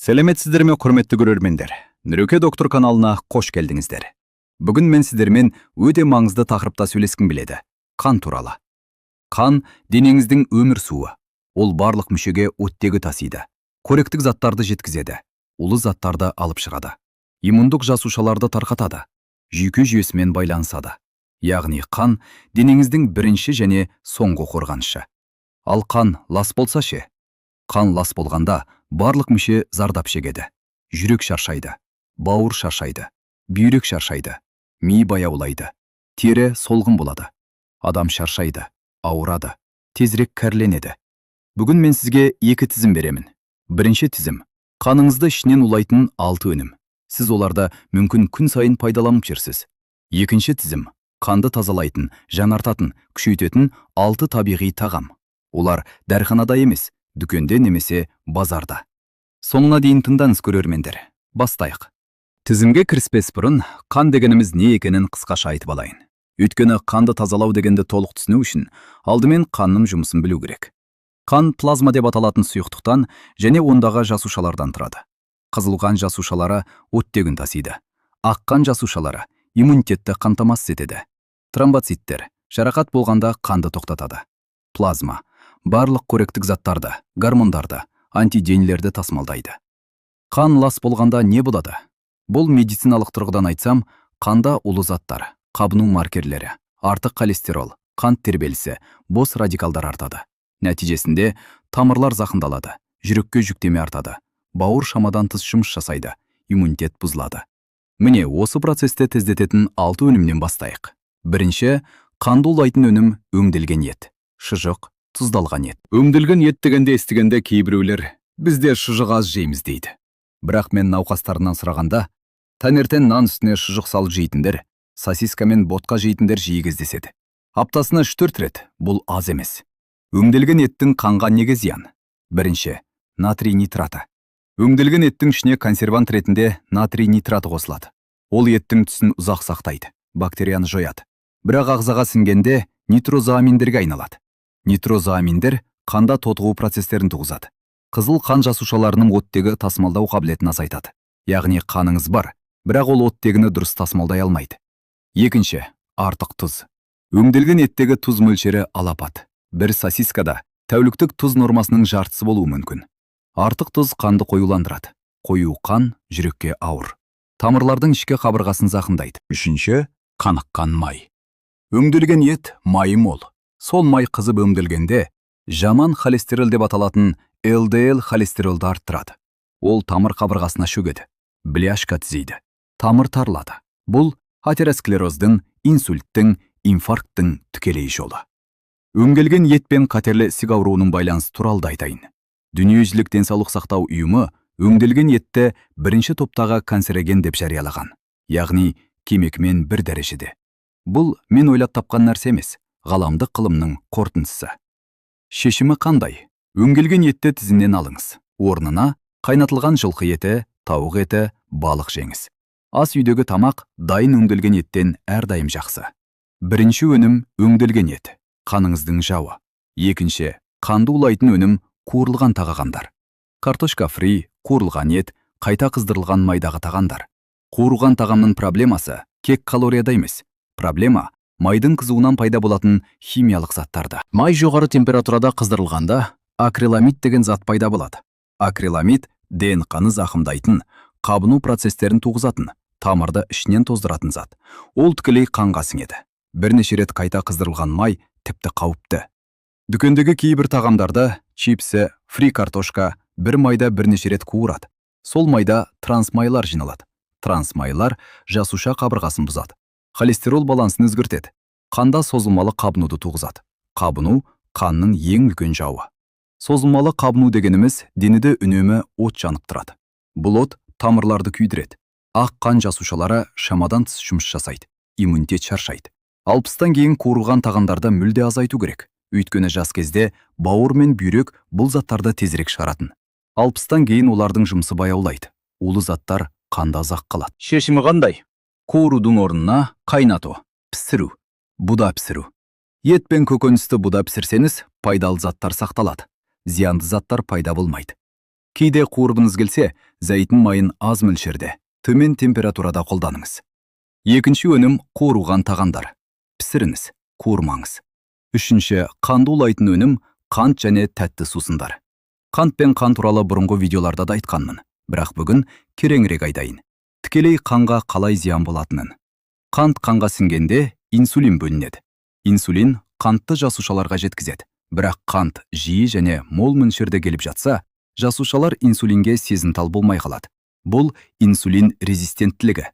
Сәлеметсіздер ме, құрметті көрермендер? Нұреке доктор каналына қош келдіңіздер. Бүгін мен сіздермен өте маңызды тақырыпта сөйлескім келеді. Қан туралы. Қан денеңіздің өмір суы. Ол барлық мүшеге оттегі тасиды. Қоректік заттарды жеткізеді. Улы заттарды алып шығады. Иммундық жасушаларды тарқатады. Жүйке жүйесімен байланысады. Яғни қан денеңіздің бірінші және соңғы қорғанышы. Ал қан лас болса ше? Қан лас болғанда барлық мүше зардап шегеді. Жүрек шаршайды, бауыр шаршайды, бүйрек шаршайды, ми баяулайды, тері солғын болады. Адам шаршайды, ауырады, тезірек кәрленеді. Бүгін мен сізге екі тізім беремін. Бірінші тізім – қаныңызды ішінен улайтын 6 өнім. Сіз оларды мүмкін күн сайын пайдаланып жүрсіз. Екінші тізім – қанды тазалайтын, жаңартатын, күшейтетін 6 табиғи тағам. Олар дәріханада емес, дүкенде немесе базарда. Соңына дейін тыңдаңыз көрермендер. Бастайық. Тізімге кіріспес бұрын қан дегеніміз не екенін қысқаша айтып алайын. Өйткені қанды тазалау дегенді толық түсіну үшін алдымен қанның жұмысын білу керек. Қан плазма деп аталатын сұйықтықтан және ондағы жасушалардан тұрады. Қызыл қан жасушалары оттегін тасиды. Ақ қан жасушалары иммунитетті қамтамасыз етеді. Тромбоциттер жарақат болғанда қанды тоқтатады. Плазма барлық қоректік заттарды, гормондарды, антиденелерді тасымалдайды. Қан лас болғанда не болады? Бұл медициналық тұрғыдан айтсам, қанда улы заттар, қабыну маркерлері, артық холестерол, қант тербелісі, бос радикалдар артады. Нәтижесінде тамырлар зақымдалады, жүрекке жүктеме артады, бауыр шамадан тыс жұмыс жасайды, иммунитет бұзылады. Міне осы процесті тездететін 6 өнімнен бастайық. Бірінші, қанды улайтын өнім өңделген ет, шұжық, тұздалған ет. Өңделген ет дегенде естігенде кейбіреулер бізде шұжық аз жейміз дейді. Бірақ мен науқастарынан сұрағанда, таңертең нан үстіне шұжық салып жейтіндер, сосиска мен ботқа жейтіндер жиі кездеседі. Аптасына 3-4 рет, бұл аз емес. Өңделген еттің қанға неге зиян? Бірінші, натрий нитраты. Өңделген еттің ішіне консервант ретінде натрий нитраты қосылады. Ол еттің түсін ұзақ сақтайды, бактерияны жояды. Бірақ ағзаға сіңгенде нитрозоаминдерге айналады. Нитрозоаминдер қанда тотығу процестерін туғызады. Қызыл қан жасушаларының оттегі тасымалдау қабілетін азайтады. Яғни қаныңыз бар, бірақ ол оттегіні дұрыс тасымалдай алмайды. Екінші, артық тұз. Өңделген еттегі тұз мөлшері алапат. Бір сосискада тәуліктік тұз нормасының жартысы болуы мүмкін. Артық тұз қанды қоюландырады. Қою қан жүрекке ауыр. Тамырлардың ішкі қабырғасын зақымдайды. Үшінші, қаныққан май. Өңделген ет майы мол. Сол май қызып өңделгенде жаман холестерол деп аталатын LDL холестеролды арттырады. Ол тамыр қабырғасына шөгеді, бляшка түзейді, тамыр тарылады. Бұл атеросклероздың, инсульттің, инфаркттың тікелей жолы. Өңделген ет пен қатерлі ісік ауруының байланысы туралы айтайын. Дүниежүзілік денсаулық сақтау ұйымы өңделген етті бірінші топтағы канцероген деп жариялаған, яғни кемекімен 1 дәрежеде. Бұл мен ойлап тапқан нәрсе емес, ғаламдық ғылымның қорытындысы. Шешімі қандай? Өңделген етті тізімнен алыңыз. Орнына қайнатылған жылқы еті, тауық еті, балық жеңіз. Ас үйдегі тамақ дайын өңделген еттен әрдайым жақсы. Бірінші өнім өңделген ет, қаныңыздың жауы. Екінші, қанды улайтын өнім қуырылған тағамдар. Картошка фри, қуырылған ет, қайта қыздырылған майдағы тағамдар. Қуырылған тағамның проблемасы кек калорияда емес. Проблема майдың қызуынан пайда болатын химиялық заттарда. Май жоғары температурада қыздырылғанда акриламид деген зат пайда болады. Акриламид ДНК-ны зақымдайтын, қабыну процестерін туғызатын, тамырды ішінен тоздыратын зат. Ол тікелей қанға сіңеді. Бірнеше рет қайта қыздырылған май тіпті қауіпті. Дүкендегі кейбір тағамдарда чипсы, фри картошка бір майда бірнеше рет қуырады. Сол майда трансмайлар жиналады. Трансмайлар жасуша қабырғасын бұзады. Холестерол балансын өзгертеді. Қанда созылмалы қабынуды туғызады. Қабыну қанның ең үлкен жауы. Созылмалы қабыну дегеніміз денеде үнемі от жанып тұрады. Бұл от тамырларды күйдіреді. Ақ қан жасушалары шамадан тыс жұмыс жасайды. Иммунитет шаршайды. 60-тан кейін қуырылған тағамдарды мүлде азайту керек. Өйткені жас кезде бауыр мен бүйрек бұл заттарды тезірек шығаратын. 60-тан кейін олардың жұмысы баяулайды. Улы заттар қанда ұзақ қалады. Шешімі қандай? Қуырудың орнына қайнату, пісіру, буда пісіру. Ет пен көкөністі буда пісірсеңіз, пайдалы заттар сақталады. Зиянды заттар пайда болмайды. Кейде қуырғыңыз келсе, зәйтүн майын аз мөлшерде, төмен температурада қолданыңыз. Екінші өнім қуырылған тағамдар. Пісіріңіз, қуырмаңыз. Үшінші, қанды улайтын өнім қант және тәтті сусындар. Қант пен қан туралы бұрынғы видеоларда да айтқанмын, бірақ бүгін кереңірек айтайын. Тікелей қанға қалай зиян болатынын. Қант қанға сіңгенде инсулин бөлінеді. Инсулин қантты жасушаларға жеткізеді. Бірақ қант жиі және мол мөлшерде келіп жатса, жасушалар инсулинге сезімтал болмай қалады. Бұл инсулин резистенттілігі.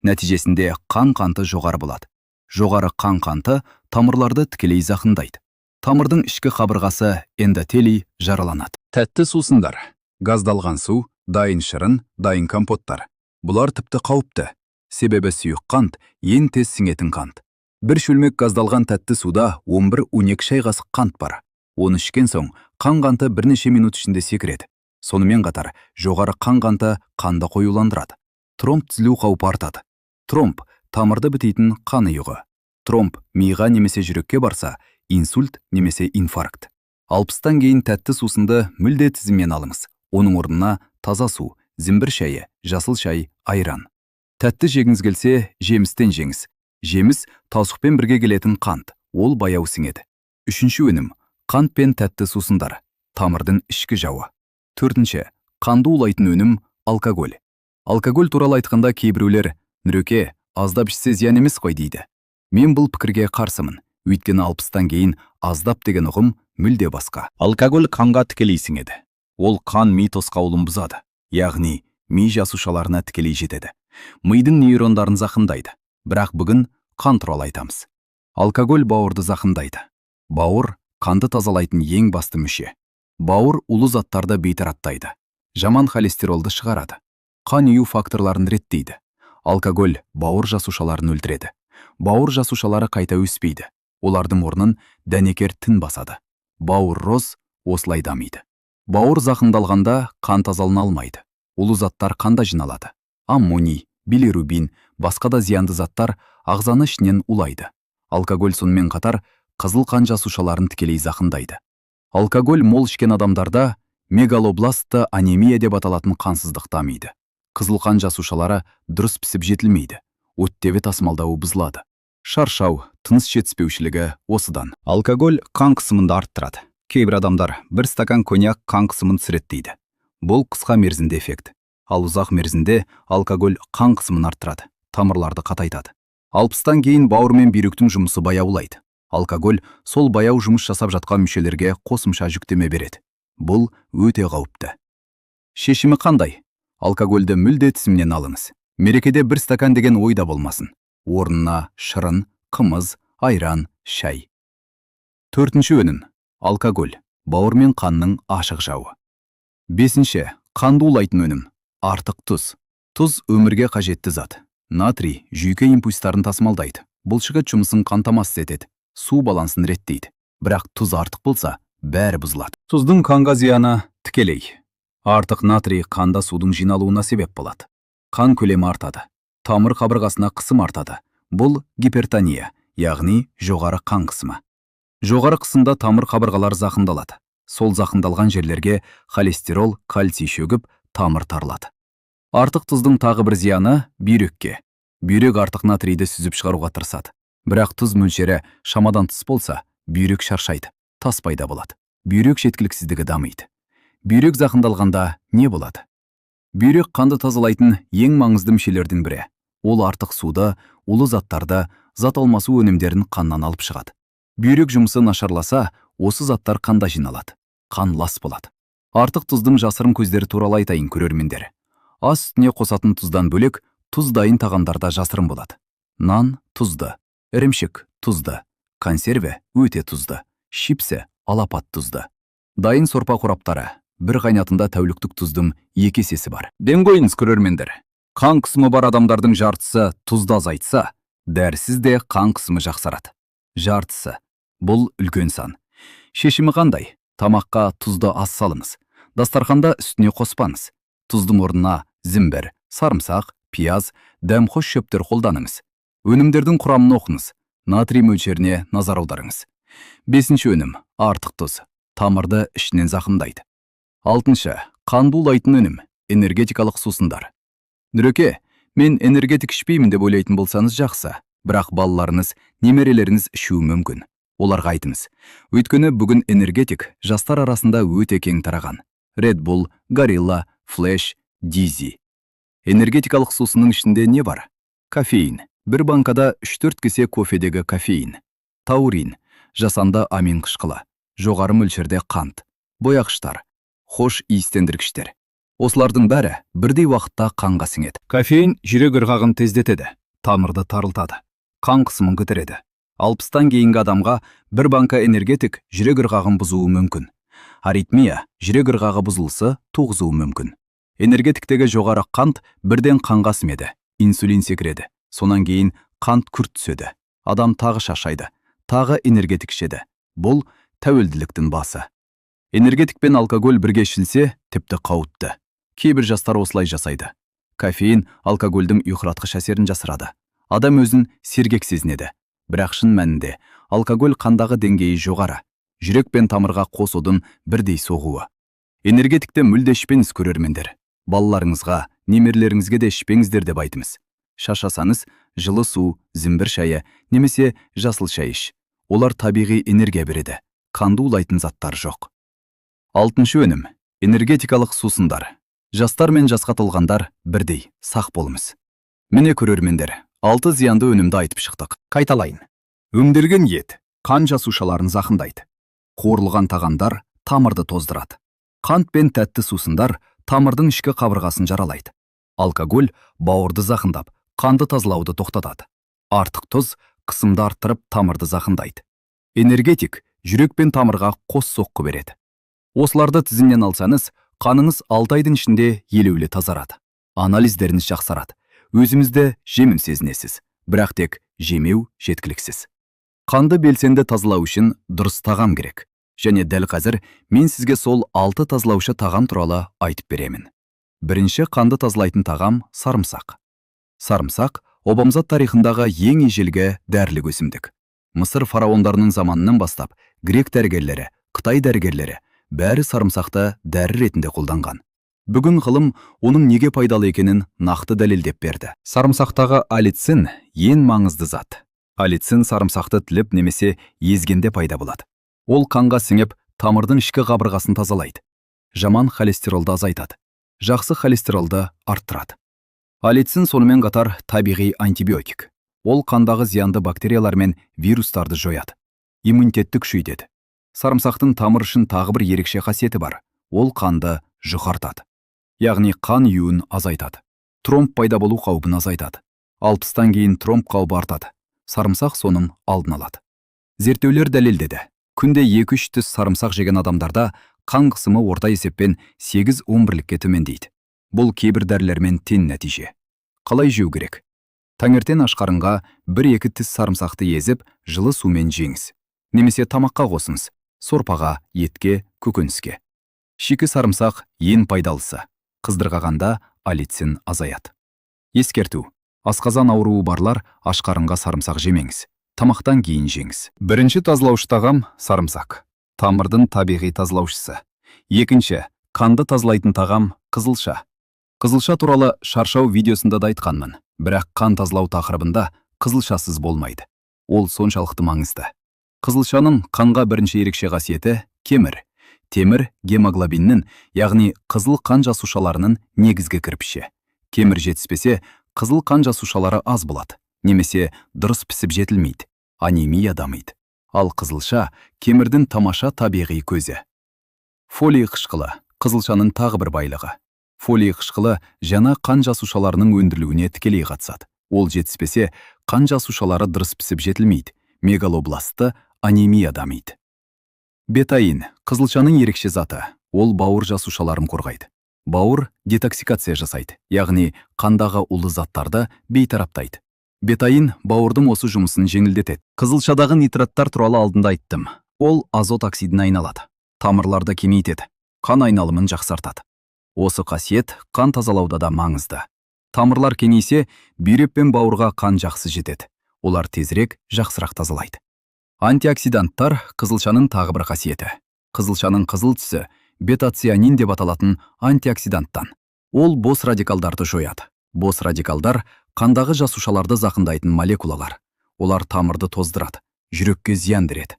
Нәтижесінде қанты жоғары болады. Жоғары қанты тамырларды тікелей зақымдайды. Тамырдың ішкі қабырғасы эндотелий жараланады. Тәтті сусындар. Газдалған су, дайын шырын, дайын компоттар. Бұлар тіпті қауіпті. Себебі сұйық қант ең тез сіңетін қант. Бір шөлмек газдалған тәтті суда 11-12 шай қасық қант бар. Оны ішкен соң қанты бірнеше минут ішінде секіреді. Сонымен қатар жоғары қанты қанды қоюландырады. Тромб түзілу қаупі артады. Тромб тамырды бітейтін қан ұйығы. Тромб миға немесе жүрекке барса, инсульт немесе инфаркт. 60-тан кейін тәтті сусынды мүлде тізіммен алыңыз. Оның орнына таза су, зімбір шайы, жасыл шай, айран. Тәтті жегіңіз келсе, жемістен жеңіз. Жеміс таусықпен бірге келетін қант, ол баяу сіңеді. Үшінші өнім қант пен тәтті сусындар, тамырдың ішкі жауы. Төртінші, қанды улайтын өнім алкоголь. Алкоголь туралы айтқанда кейбіреулер, Нұреке, аздап ішсе зиян емес қой дейді. Мен бұл пікірге қарсымын. Өйткені 60-тан кейін аздап деген ұғым мүлде басқа. Алкоголь қанға тікелей сіңеді. Ол қан ми тосқауылын бұзады. Яғни, ми жасушаларына тікелей жетеді. Мидың нейрондарын зақымдайды. Бірақ бүгін қан туралы айтамыз. Алкоголь бауырды зақымдайды. Бауыр қанды тазалайтын ең басты мүше. Бауыр улы заттарды бейтараптайды. Жаман холестеролды шығарады. Қан ұю факторларын реттейді. Алкоголь бауыр жасушаларын өлтіреді. Бауыр жасушалары қайта өспейді. Олардың орнын дәнекер тін басады. Бауыр роз осылай дамиды. Бауыр зақымдалғанда қан тазалына алмайды. Улы заттар қанда жиналады. Аммоний, билирубин, басқа да зиянды заттар ағзаны ішінен улайды. Алкоголь сонымен қатар қызыл қан жасушаларын тікелей зақымдайды. Алкоголь мол ішкен адамдарда мегалобластты анемия деп аталатын қансыздық дамиды. Қызыл қан жасушалары дұрыс пісіп жетілмейді. Оттегі тасымалдауы бұзылады. Шаршау, тыныс жетіспеушілігі осыдан. Алкоголь қан қысымын арттырады. Кейбір адамдар бір стакан коньяк қан қысымын түсіреді. Бұл қысқа мерзімді эффект. Ал ұзақ мерзімде алкоголь қан қысымын арттырады, тамырларды қатайтады. 60-тан кейін бауыр мен бүйректің жұмысы баяулайды. Алкоголь сол баяу жұмыс жасап жатқан мүшелерге қосымша жүктеме береді. Бұл өте қауіпті. Шешімі қандай? Алкогольді мүлде тізімнен алыңыз. Мерекеде бір стакан деген ойда болмасын. Орнына шырын, қымыз, айран, шай. Төртінші өнім. Алкоголь. Бауыр мен қанның ашық жауы. Бесінші. Қанды улайтын өнім. Артық тұз. Тұз өмірге қажетті зат. Натрий жүйке импульстарын тасымалдайды. Бұлшықет жұмысын қамтамасыз етеді. Су балансын реттейді. Бірақ тұз артық болса, бәрі бұзылады. Тұздың қанға зияны тікелей. Артық натрий қанда судың жиналуына себеп болады. Қан көлемі артады. Тамыр қабырғасына қысым артады. Бұл гипертония, яғни жоғары қан қысымы. Жоғары қысымда тамыр қабырғалар зақымдалады. Сол зақымдалған жерлерге холестерол, кальций шөгіп, тамыр тарылады. Артық тұздың тағы бір зияны бүйрекке. Бүйрек артық натрийді сүзіп шығаруға тырысады. Бірақ тұз мөлшері шамадан тыс болса, бүйрек шаршайды, тас пайда болады. Бүйрек жеткіліксіздігі дамиды. Бүйрек зақымдалғанда не болады? Бүйрек қанды тазалайтын ең маңызды мүшелердің бірі. Ол артық суды, улы заттарды, зат алмасу өнімдерін қаннан алып шығады. Бүйрек жұмысы нашарласа, осы заттар қанда жиналады. Қан лас болады. Артық тұздың жасырын көздері туралы айтайын көрермендер. Ас үстіне қосатын тұздан бөлек, тұз дайын тағамдарда жасырын болады. Нан тұзды, ірімшік тұзды, консерве өте тұзды, чипсы алапат тұзды. Дайын сорпа қораптары, бір қайнатында тәуліктік тұздың 2 есесі бар. Дем қойыңыз көрермендер. Қан қысымы бар адамдардың жартысы тұзды азайтса, дәрісіз де қан қысымы жақсарады. Жартысы. Бұл үлкен сан. Шешімі қандай? Тамаққа тұзды аз салыңыз. Дастарханда үстіне қоспаңыз. Тұздың орнына зімбір, сарымсақ, пияз, дәмхош шөптер қолданыңыз. Өнімдердің құрамын оқыңыз. Натрий мөлшеріне назар аударыңыз. 5-ші өнім артық тұз. Тамырды ішінен зақымдайды. 6-шы Қанды улайтын өнім, энергетикалық сусындар. Нұреке, мен энергетик ішпеймін деп ойлайтын болсаңыз жақсы, бірақ балаларыңыз, немерелеріңіз ішуі мүмкін. Оларға айтыңыз. Өйткені бүгін энергетик жастар арасында өте кең тараған. Red Bull, Gorilla, Flash, Dizzy. Энергетикалық сусынның ішінде не бар? Кофеин. Бір банкада 3-4 кесе кофедегі кофеин. Таурин. Жасанды амин қышқылы. Жоғары мөлшерде қант. Бояғыштар. Хош иістендіргіштер. Осылардың бәрі бірдей уақытта қанға сіңеді. Кофеин жүрек ырғағын тездетеді, тамырды тарылтады, қан қысымын көтереді. 60-тан кейінгі адамға бір банка энергетик жүрек ырғағын бұзуы мүмкін. Аритмия жүрек ырғағы бұзылысы туғызуы мүмкін. Энергетиктегі жоғары қант бірден қанға сімеді, инсулин секіреді. Сонан кейін қант күрт түседі. Адам тағы шаршайды, тағы энергетик ішеді. Бұл тәуелділіктің басы. Энергетик пен алкоголь бірге ішілсе, тіпті қауіпті. Кейбір жастар осылай жасайды. Кофеин алкогольдің ұйқыратқыш әсерін жасырады. Адам өзін сергек сезінеді. Бірақ шын мәнінде алкоголь қандағы деңгейі жоғары. Жүрек пен тамырға қосудың бірдей соғуы. Энергетикті мүлде ішпеңіз көрермендер. Балаларыңызға, немерелеріңізге де ішпеңіздер деп айтымыз. Шаршасаңыз, жылы су, зімбір шайы немесе жасыл шай іш. Олар табиғи энергия береді. Қанды улайтын заттар жоқ. 6-шы өнім. Энергетикалық сусындар. Жастар мен жасқа толғандар бірдей, сақ болыңыз. Міне көрермендер, 6 зиянды өнімді айтып шықтық. Қайталайын. Өңделген ет қан жасушаларын зақымдайды. Қуырылған тағамдар тамырды тоздырады. Қант пен тәтті сусындар тамырдың ішкі қабырғасын жаралайды. Алкоголь бауырды зақымдап, қанды тазалауды тоқтатады. Артық тұз қысымды арттырып тамырды зақымдайды. Энергетик жүрек пен тамырға қос соққы береді. Осыларды тізімнен алсаңыз, қаныңыз 6 айдың ішінде елеулі тазарады. Анализдеріңіз жақсарады. Өзіңізді жемін сезінесіз, бірақ тек жемеу жеткіліксіз. Қанды белсенді тазалау үшін дұрыс тағам керек. Және дәл қазір мен сізге сол 6 тазалаушы тағам туралы айтып беремін. Бірінші қанды тазалайтын тағам сарымсақ. Сарымсақ обамзат тарихындағы ең ежелгі дәрілік өсімдік. Мысыр фараондарының заманынан бастап грек дәрігерлері, Қытай дәрігерлері бәрі сарымсақты дәрі ретінде қолданған. Бүгін ғылым оның неге пайдалы екенін нақты дәлелдеп берді. Сарымсақтағы аллицин ең маңызды зат. Аллицин сарымсақты тіліп немесе езгенде пайда болады. Ол қанға сіңіп, тамырдың ішкі қабырғасын тазалайды. Жаман холестеролды азайтады. Жақсы холестеролды арттырады. Аллицин сонымен қатар табиғи антибиотик. Ол қандағы зиянды бактериялар мен вирустарды жояды. Иммунитетті күшейтеді. Сарымсақтың тамыр үшін тағы бір ерекше қасиеті бар. Ол қанды жұқартады. Яғни қан юын азайтады. Тромб пайда болу қаупін азайтады. 60-тан кейін тромб қаупі артады. Сарымсақ соның алдын алады. Зерттеулер дәлелдеді. Күнде 2-3 тіс сарымсақ жеген адамдарда қан қысымы орта есеппен 8-11-ке төмендейді. Бұл кейбір дәрілермен тең нәтиже. Қалай жеу керек? Таңертең аш қарынға 1-2 тіс сарымсақты езіп, жылы сумен жеңіз. Немесе тамаққа қосыңыз. Сорпаға, етке, көкөніске. Шикі сарымсақ ең пайдалысы. Қыздырғанда аллицин азаяды. Ескерту. Асқазан ауруы барлар аш қарынға сарымсақ жемеңіз. Тамақтан кейін жеңіз. Бірінші тазалаушы тағам сарымсақ. Тамырдың табиғи тазалаушысы. Екінші, қанды тазалайтын тағам қызылша. Қызылша туралы шаршау видеосында да айтқанмын. Бірақ қан тазалау тақырыбында қызылшасыз болмайды. Ол соншалықты маңызды. Қызылшаның қанға бірінші ерекше қасиеті кемір. Темір гемоглобиннің, яғни қызыл қан жасушаларының негізгі кірпіші. Кемір жетіспесе, қызыл қан жасушалары аз болады, немесе дұрыс пісіп жетілмейді, анемия дамиды. Ал қызылша кемірдің тамаша табиғи көзі. Фолий қышқылы қызылшаның тағы бір байлығы. Фолий қышқылы жаңа қан жасушаларының өндірілуіне тікелей қатысады. Ол жетіспесе, қан жасушалары дұрыс пісіп жетілмейді, мегалобласты анемия дамиды. Бетаин қызылшаның ерекше заты. Ол бауыр жасушаларын қорғайды. Бауыр детоксикация жасайды, яғни қандағы улы заттарды бейтараптайды. Бетаин бауырдың осы жұмысын жеңілдетеді. Қызылшадағы нитраттар туралы алдында айттым. Ол азот оксидін айналады. Тамырларды кемейтеді. Қан айналымын жақсартады. Осы қасиет қан тазалауда да маңызды. Тамырлар кеңейсе, бүйрек пен бауырға қан жақсы жетеді. Олар тезірек, жақсырақ тазалайды. Антиоксиданттар қызылшаның тағы бір қасиеті. Қызылшаның қызыл түсі бета-цианин деп аталатын антиоксиданттан. Ол бос радикалдарды жояды. Бос радикалдар қандағы жасушаларды зақымдайтын молекулалар. Олар тамырды тоздырады, жүрекке зиян береді.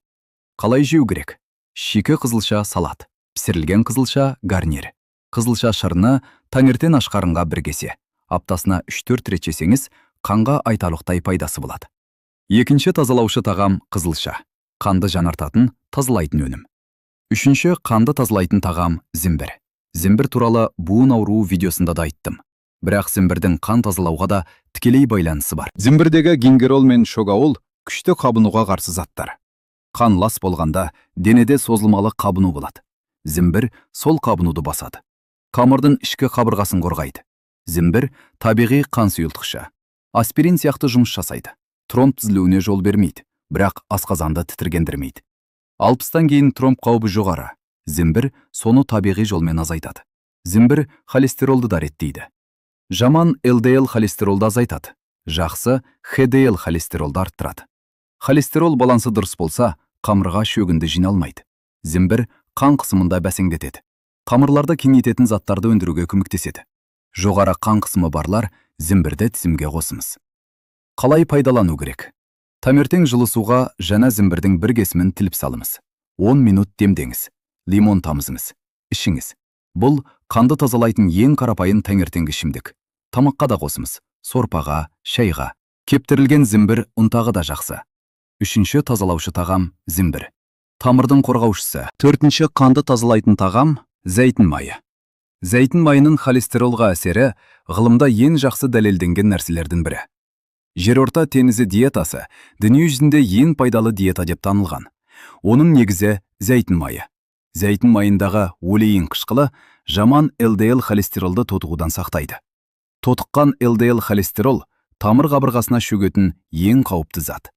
Қалай жеу керек? Шикі қызылша салат, пісірілген қызылша гарнир. Қызылша шырыны таңертең аш қарынға бір кесе. Аптасына 3-4 рет жесеңіз, қанға айтарлықтай пайдасы болады. Екінші тазалаушы тағам қызылша. Қанды жанартатын, тазалайтын өнім. Үшінші қанды тазалайтын тағам зімбір. Зімбір туралы буын ауруы видеосында да айттым. Бірақ зімбірдің қан тазалауға да тікелей байланысы бар. Зімбірдегі гингерол мен шогаол күшті қабынуға қарсы заттар. Қан лас болғанда денеде созылмалы қабыну болады. Зімбір сол қабынуды басады. Қамырдың ішкі қабырғасын қорғайды. Зімбір табиғи қан сұйылтқышы. Аспирин сияқты жұмыс жасайды. Тромб түзілуіне жол бермейді, бірақ асқазанды тітіргендірмейді. 60-тан кейін тромб қаупі жоғары. Зімбір соны табиғи жолмен азайтады. Зімбір холестеролды да реттейді. Жаман ЛДЛ холестеролды азайтады. Жақсы ХДЛ холестеролды арттырады. Холестерол балансы дұрыс болса, қамырға шөгінді жиналмайды. Зімбір қан қысымында бәсеңдетеді. Қамырларды кеңейтетін заттарды өндіруге көмектеседі. Жоғары қан қысымы барлар зімбірді тізімге қосыңыз. Қалай пайдалану керек? Таңертең жылы суға жаңа зімбірдің бір кесімін тіліп салыңыз. 10 минут демдеңіз. Лимон тамызыңыз. Ішіңіз. Бұл қанды тазалайтын ең қарапайым таңертеңгі ішімдік. Тамаққа да қосыңыз. Сорпаға, шайға. Кептірілген зімбір ұнтағы да жақсы. Үшінші тазалаушы тағам зімбір. Тамырдың қорғаушысы. Төртінші қанды тазалайтын тағам зәйтін майы. Зәйтін майының холестеролға әсері ғылымда ең жақсы дәлелденген нәрселердің бірі. Жерорта теңізі диетасы дүние жүзінде ең пайдалы диета деп танылған. Оның негізі зәйтін майы. Зәйтін майындағы олеин қышқылы жаман ЛДЛ холестеролды тотығудан сақтайды. Тотыққан ЛДЛ холестерол тамыр қабырғасына шөгетін ең қауіпті зат.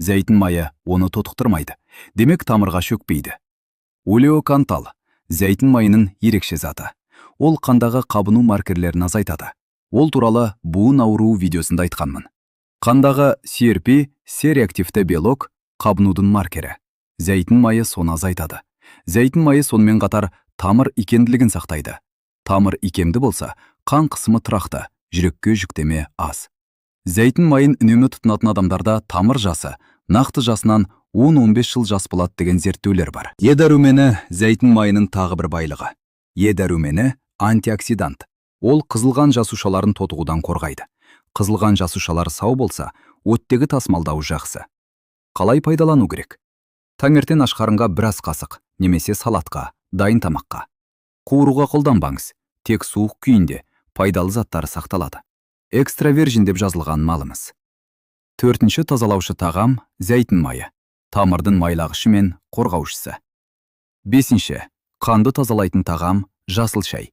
Зәйтін майы оны тотықтырмайды, демек тамырға шөкпейді. Олеокантал зәйтін майының ерекше заты. Ол қандағы қабыну маркерлерін азайтады. Ол туралы буын ауруы видеосында айтқанмын. Қандағы CRP, C-реактивті белок, қабынудың маркері. Зәйтін майы соны азайтады. Зәйтін майы сонымен қатар тамыр икемділігін сақтайды. Тамыр икемді болса, қан қысымы тұрақты, жүрекке жүктеме аз. Зәйтін майын үнемі тұтынатын адамдарда тамыр жасы нақты жасынан 10-15 жыл жас болады деген зерттеулер бар. Е дәрумені зәйтін майының тағы бір байлығы. Е дәрумені антиоксидант. Ол қызылған жасушаларын тотығудан қорғайды. Қызылған жасушалар сау болса, оттегі тасымалдауы жақсы. Қалай пайдалану керек? Таңертең аш қарынға бір ас қасық, немесе салатқа, дайын тамаққа. Қуыруға қолданбаңыз, тек суық күйінде пайдалы заттары сақталады. Экстравержин деп жазылған малымыз. Төртінші тазалаушы тағам зәйтін майы. Тамырдың майлағышы мен қорғаушысы. Бесінші қанды тазалайтын тағам жасыл шай.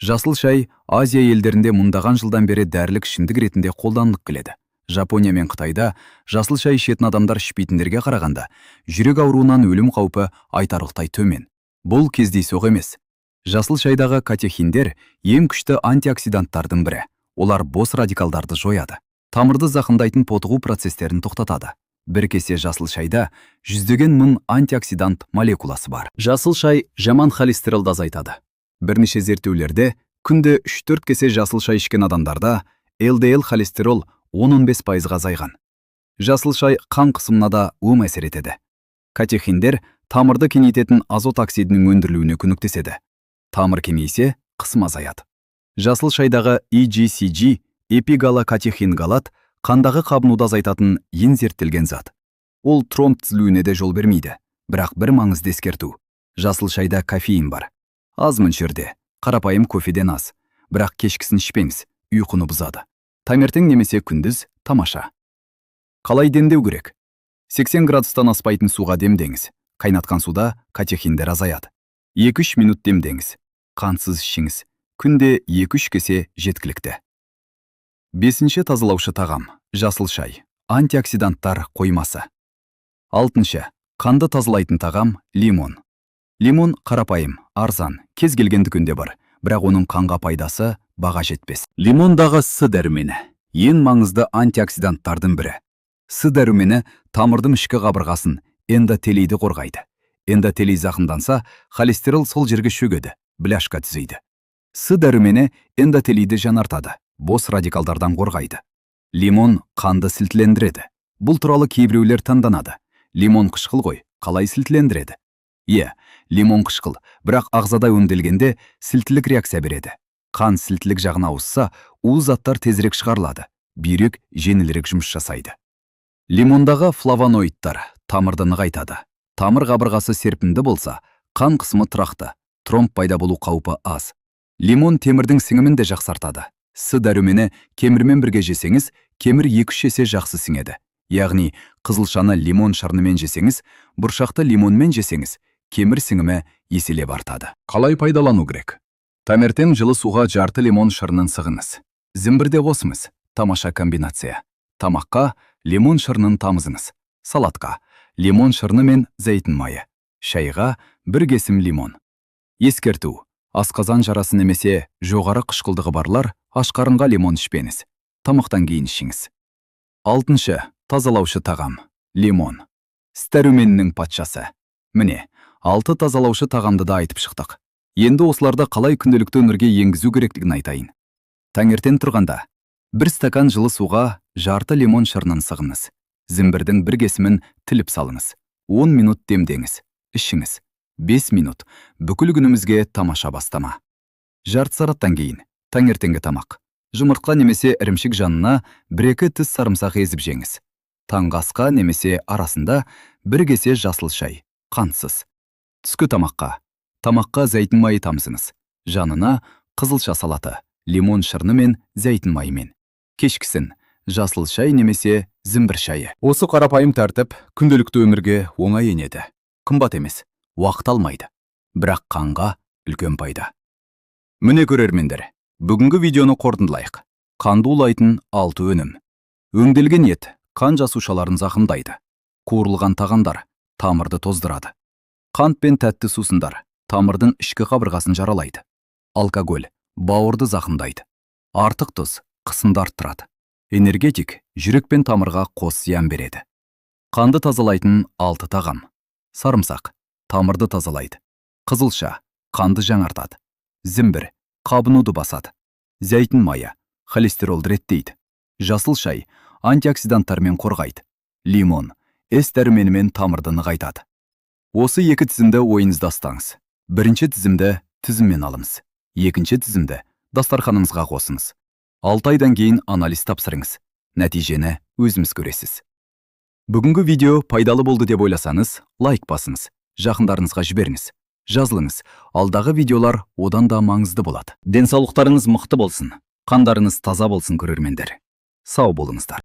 Жасыл шай Азия елдерінде мыңдаған жылдан бері дәрілік ішімдік ретінде қолданылып келеді. Жапония мен Қытайда жасыл шай ішетін адамдар ішпейтіндерге қарағанда жүрек ауруынан өлім қаупі айтарлықтай төмен. Бұл кездейсоқ емес. Жасыл шайдағы катехиндер ең күшті антиоксиданттардың бірі. Олар бос радикалдарды жояды. Тамырды зақымдайтын тотығу процестерін тоқтатады. Бір кесе жасыл шайда жүздеген мың антиоксидант молекуласы бар. Жасыл шай жаман холестеролды азайтады. Бірнеше зерттеулерде күнде 3-4 кесе жасыл шай ішкен адамдарда ЛДЛ холестерол 10-15% азайған. Жасыл шай қан қысымына да оң әсер етеді. Катехиндер тамырды кеңейтетін азот оксидінің өндірілуіне көмектеседі. Тамыр кеңейсе, қысым азаяды. Жасыл шайдағы EGCG, эпигалокатехингалат, қандағы қабынуды азайтатын ең зерттелген зат. Ол тромб түзілуіне де жол бермейді. Бірақ бір маңызды ескерту. Жасыл шайда кофеин бар. Аз мөлшерде, қарапайым кофеден аз. Бірақ кешкісін ішпеңіз, ұйқыны бұзады. Таңертең немесе күндіз тамаша. Қалай демдеу керек? 80 градустан аспайтын суға демдеңіз. Қайнатқан суда катехиндер азаяды. 2-3 минут демдеңіз. Қансыз ішіңіз. Күнде 2-3 кесе жеткілікті. Бесінші тазалаушы тағам жасыл шай. Антиоксиданттар қоймасы. Алтыншы қанды тазалайтын тағам лимон. Лимон қарапайым, арзан, кез келген дүкенде бар, бірақ оның қанға пайдасы баға жетпес. Лимондағы С дәрумені ең маңызды антиоксиданттардың бірі. С дәрумені тамырдың ішкі қабырғасын, эндотелийді қорғайды. Эндотелий зақымданса, холестерол сол жерге шөгеді, бляшка түзейді. С дәрумені эндотелийді жанартады, бос радикалдардан қорғайды. Лимон қанды сілтілендіреді. Бұл туралы кейбіреулер таңданады. Лимон қышқыл ғой, қалай сілтілендіреді? Лимон қышқыл, бірақ ағзада өңделгенде сілтілік реакция береді. Қан сілтілік жағына ауысса, улы заттар тезірек шығарылады, бүйрек жеңілірек жұмыс жасайды. Лимондағы флавоноидтар тамырды нығайтады. Тамыр қабырғасы серпімді болса, қан қысымы тұрақты, тромб пайда болу қаупі аз. Лимон темірдің сіңімін де жақсартады. С дәрумені кемірмен бірге жесеңіз, кемір 2-3 есе жақсы сіңеді. Яғни, қызылшаны лимон шырынымен жесеңіз, бұршақты лимонмен жесеңіз, кемір сіңімі еселеп артады. Қалай пайдалану керек? Таңертең жылы суға жарты лимон шырынын сығыңыз. Зімбірде қосыңыз. Тамаша комбинация. Тамаққа лимон шырынын тамызыңыз. Салатқа лимон шырыны мен зәйтін майы. Шайға 1 кесім лимон. Ескерту. Асқазан жарасы немесе жоғары қышқылдығы барлар ашқарынға лимон ішпеңіз. Тамақтан кейін ішіңіз. 6. Тазалаушы тағам. Лимон. С дәруменінің патшасы. Міне, 6 тазалаушы тағамды да айтып шықтық. Енді осыларды қалай күнделікті өмірге енгізу керектігін айтайын. Таңертең тұрғанда 1 стакан жылы суға жарты лимон шырынын сығыңыз. Зімбірдің 1 кесімін тіліп салыңыз. 10 минут демдеңіз. Ішіңіз. 5 минут. Бүкіл күнімізге тамаша бастама. Жарты сағаттан кейін таңертеңгі тамақ. Жұмыртқа немесе ірімшік жанына 1-2 тіс сарымсақ езіп жеңіз. Таңғы асқа немесе арасында 1 кесе жасыл шай, қантсыз. Түскі тамаққа зәйтін майы тамызыңыз. Жанына қызылша салаты, лимон шырыны мен зәйтін майымен. Кешкісін жасыл шай немесе зімбір шайы. Осы қарапайым тәртіп күнделікті өмірге оңай енеді. Қымбат емес, уақыт алмайды. Бірақ қанға үлкен пайда. Міне көрермендер, бүгінгі видеоны қорытындылайық. Қанды улайтын 6 өнім. Өңделген ет қан жасушаларын зақымдайды. Қуырылған тағамдар тамырды тоздырады. Қант пен тәтті сусындар тамырдың ішкі қабырғасын жаралайды. Алкоголь бауырды зақымдайды. Артық тұз қысымды арттырады. Энергетик жүрек пен тамырға қос зиян береді. Қанды тазалайтын 6 тағам. Сарымсақ тамырды тазалайды. Қызылша қанды жаңартады. Зімбір қабынуды басады. Зәйтін майы холестеролды реттейді. Жасыл шай антиоксиданттармен қорғайды. Лимон С дәруменімен тамырды нығайтады. Осы 2 тізімді ойыңызда ұстаңыз. 1 тізімді тізіммен алыңыз. 2 тізімді дастарханыңызға қосыңыз. 6 айдан кейін анализ тапсырыңыз. Нәтижені өзіңіз көресіз. Бүгінгі видео пайдалы болды деп ойласаңыз, лайк басыңыз. Жақындарыңызға жіберіңіз. Жазылыңыз. Алдағы видеолар одан да маңызды болады. Денсаулықтарыңыз мықты болсын. Қандарыңыз таза болсын көрермендер. Сау болыңыздар.